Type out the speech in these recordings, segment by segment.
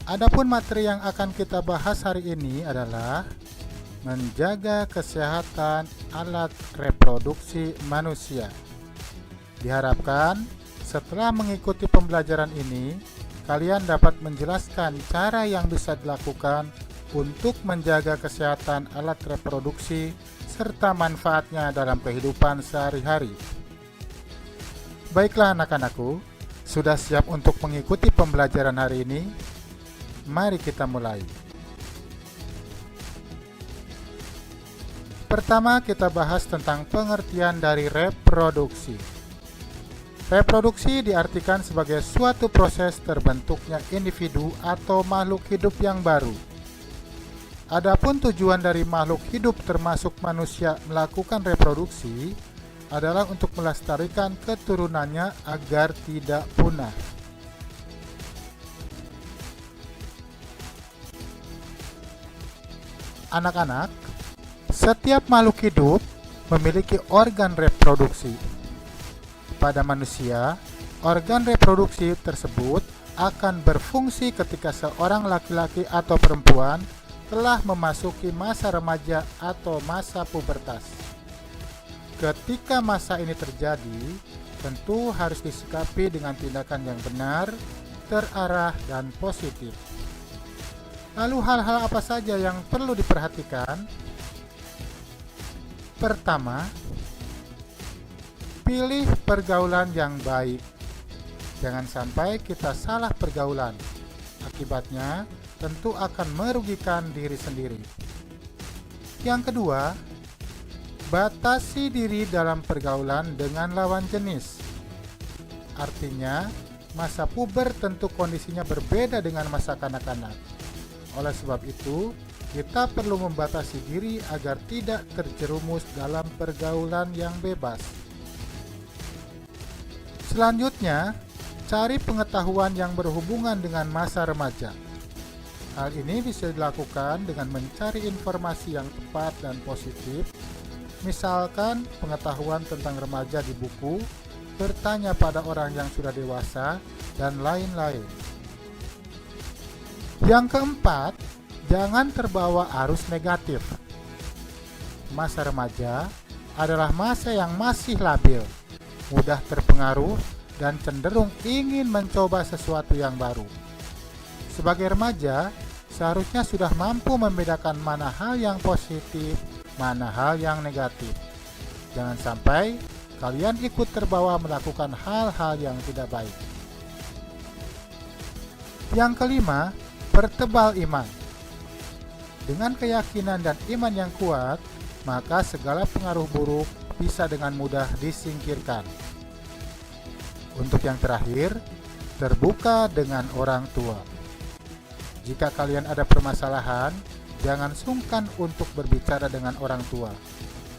Adapun materi yang akan kita bahas hari ini adalah menjaga kesehatan alat reproduksi manusia. Diharapkan setelah mengikuti pembelajaran ini, kalian dapat menjelaskan cara yang bisa dilakukan untuk menjaga kesehatan alat reproduksi serta manfaatnya dalam kehidupan sehari-hari. Baiklah anak-anakku, sudah siap untuk mengikuti pembelajaran hari ini? Mari kita mulai. Pertama, kita bahas tentang pengertian dari reproduksi. Reproduksi diartikan sebagai suatu proses terbentuknya individu atau makhluk hidup yang baru. Adapun tujuan dari makhluk hidup termasuk manusia melakukan reproduksi adalah untuk melestarikan keturunannya agar tidak punah. Anak-anak, setiap makhluk hidup memiliki organ reproduksi. Pada manusia, organ reproduksi tersebut akan berfungsi ketika seorang laki-laki atau perempuan telah memasuki masa remaja atau masa pubertas. Ketika masa ini terjadi, tentu harus disikapi dengan tindakan yang benar, terarah, dan positif. Lalu hal-hal apa saja yang perlu diperhatikan? Pertama, pilih pergaulan yang baik. Jangan sampai kita salah pergaulan. Akibatnya, tentu akan merugikan diri sendiri. Yang kedua, batasi diri dalam pergaulan dengan lawan jenis. Artinya, masa puber tentu kondisinya berbeda dengan masa kanak-kanak. Oleh sebab itu, kita perlu membatasi diri agar tidak terjerumus dalam pergaulan yang bebas. Selanjutnya, cari pengetahuan yang berhubungan dengan masa remaja. Hal ini bisa dilakukan dengan mencari informasi yang tepat dan positif, misalkan pengetahuan tentang remaja di buku, bertanya pada orang yang sudah dewasa, dan lain-lain. Yang keempat, jangan terbawa arus negatif. Masa remaja adalah masa yang masih labil, mudah terpengaruh, dan cenderung ingin mencoba sesuatu yang baru. Sebagai remaja, seharusnya sudah mampu membedakan mana hal yang positif, mana hal yang negatif. Jangan sampai kalian ikut terbawa melakukan hal-hal yang tidak baik. Yang kelima, pertebal iman. Dengan keyakinan dan iman yang kuat, maka segala pengaruh buruk bisa dengan mudah disingkirkan. Untuk yang terakhir, terbuka dengan orang tua. Jika kalian ada permasalahan, jangan sungkan untuk berbicara dengan orang tua.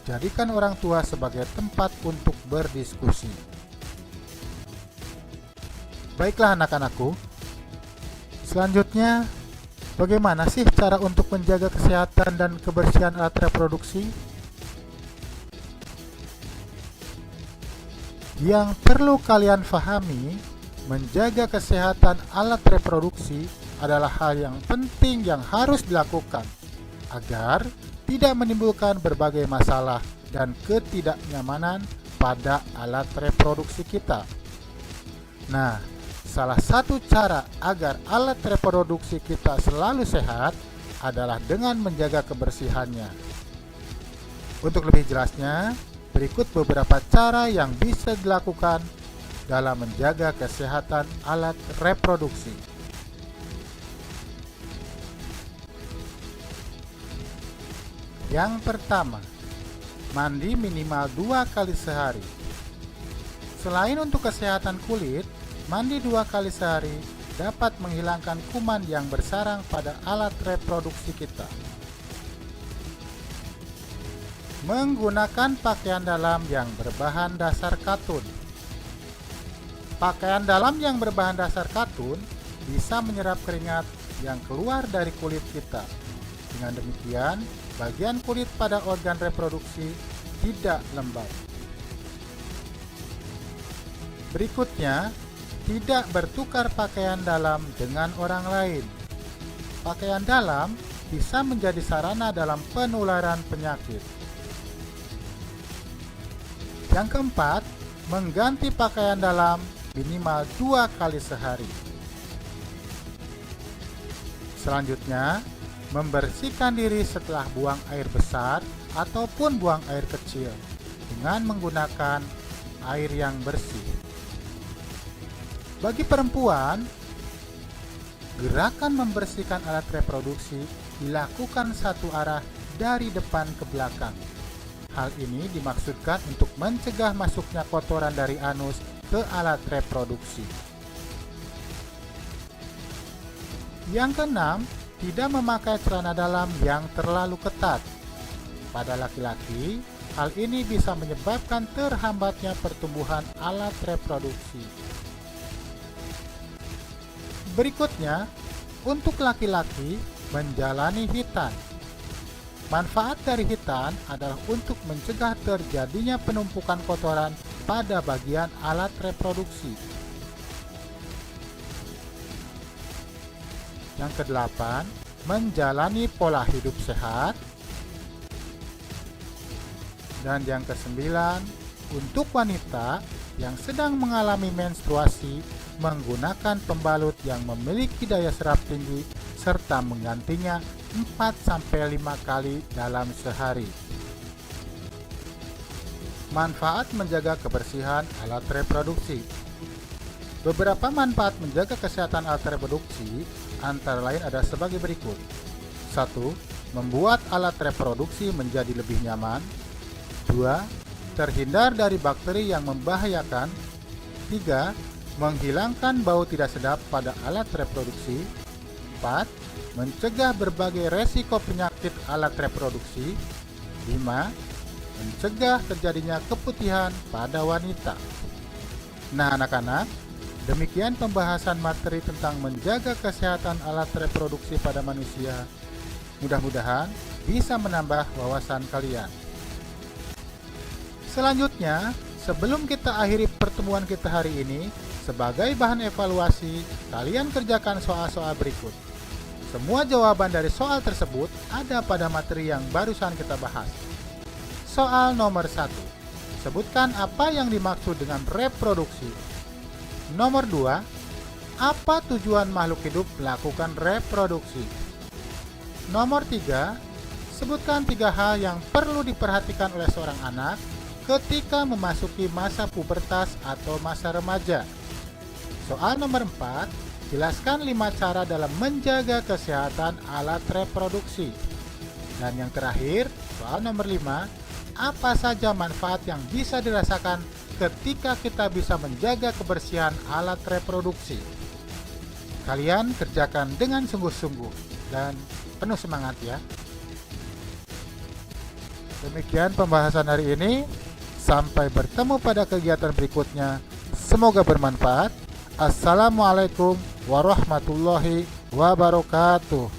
Jadikan orang tua sebagai tempat untuk berdiskusi. Baiklah anak-anakku, selanjutnya, bagaimana sih cara untuk menjaga kesehatan dan kebersihan alat reproduksi? Yang perlu kalian pahami, menjaga kesehatan alat reproduksi adalah hal yang penting yang harus dilakukan agar tidak menimbulkan berbagai masalah dan ketidaknyamanan pada alat reproduksi kita. Nah, salah satu cara agar alat reproduksi kita selalu sehat adalah dengan menjaga kebersihannya. Untuk lebih jelasnya, berikut beberapa cara yang bisa dilakukan dalam menjaga kesehatan alat reproduksi. Yang pertama, mandi minimal 2 kali sehari. Selain untuk kesehatan kulit, mandi 2 kali sehari dapat menghilangkan kuman yang bersarang pada alat reproduksi kita. Menggunakan pakaian dalam yang berbahan dasar katun. Pakaian dalam yang berbahan dasar katun bisa menyerap keringat yang keluar dari kulit kita. Dengan demikian, bagian kulit pada organ reproduksi tidak lembab. Berikutnya, tidak bertukar pakaian dalam dengan orang lain. pakaian dalam bisa menjadi sarana dalam penularan penyakit. Yang keempat, mengganti pakaian dalam minimal 2 kali sehari. Selanjutnya, membersihkan diri setelah buang air besar ataupun buang air kecil dengan menggunakan air yang bersih. Bagi perempuan, gerakan membersihkan alat reproduksi dilakukan satu arah dari depan ke belakang. Hal ini dimaksudkan untuk mencegah masuknya kotoran dari anus ke alat reproduksi. Yang keenam, tidak memakai celana dalam yang terlalu ketat. Pada laki-laki, hal ini bisa menyebabkan terhambatnya pertumbuhan alat reproduksi. Berikutnya, untuk laki-laki menjalani hitan. Manfaat dari hitan adalah untuk mencegah terjadinya penumpukan kotoran pada bagian alat reproduksi. Yang kedelapan, menjalani pola hidup sehat. Dan yang kesembilan, untuk wanita yang sedang mengalami menstruasi, menggunakan pembalut yang memiliki daya serap tinggi serta menggantinya 4-5 kali dalam sehari. Manfaat menjaga kebersihan alat reproduksi. Beberapa manfaat menjaga kesehatan alat reproduksi antara lain ada sebagai berikut. 1. Membuat alat reproduksi menjadi lebih nyaman. 2. Terhindar dari bakteri yang membahayakan. 3. Menghilangkan bau tidak sedap pada alat reproduksi. 4. Mencegah berbagai resiko penyakit alat reproduksi. 5. Mencegah terjadinya keputihan pada wanita. Nah anak-anak, demikian pembahasan materi tentang menjaga kesehatan alat reproduksi pada manusia. Mudah-mudahan bisa menambah wawasan kalian. Selanjutnya, sebelum kita akhiri pertemuan kita hari ini, sebagai bahan evaluasi, kalian kerjakan soal-soal berikut. Semua jawaban dari soal tersebut ada pada materi yang barusan kita bahas. Soal nomor 1. Sebutkan apa yang dimaksud dengan reproduksi. Nomor 2. Apa tujuan makhluk hidup melakukan reproduksi? Nomor 3. Sebutkan 3 hal yang perlu diperhatikan oleh seorang anak ketika memasuki masa pubertas atau masa remaja. Soal nomor 4. Jelaskan 5 cara dalam menjaga kesehatan alat reproduksi. Dan yang terakhir, soal nomor 5. Apa saja manfaat yang bisa dirasakan ketika kita bisa menjaga kebersihan alat reproduksi? Kalian kerjakan dengan sungguh-sungguh dan penuh semangat ya. Demikian pembahasan hari ini. Sampai bertemu pada kegiatan berikutnya. Semoga bermanfaat. Assalamualaikum warahmatullahi wabarakatuh.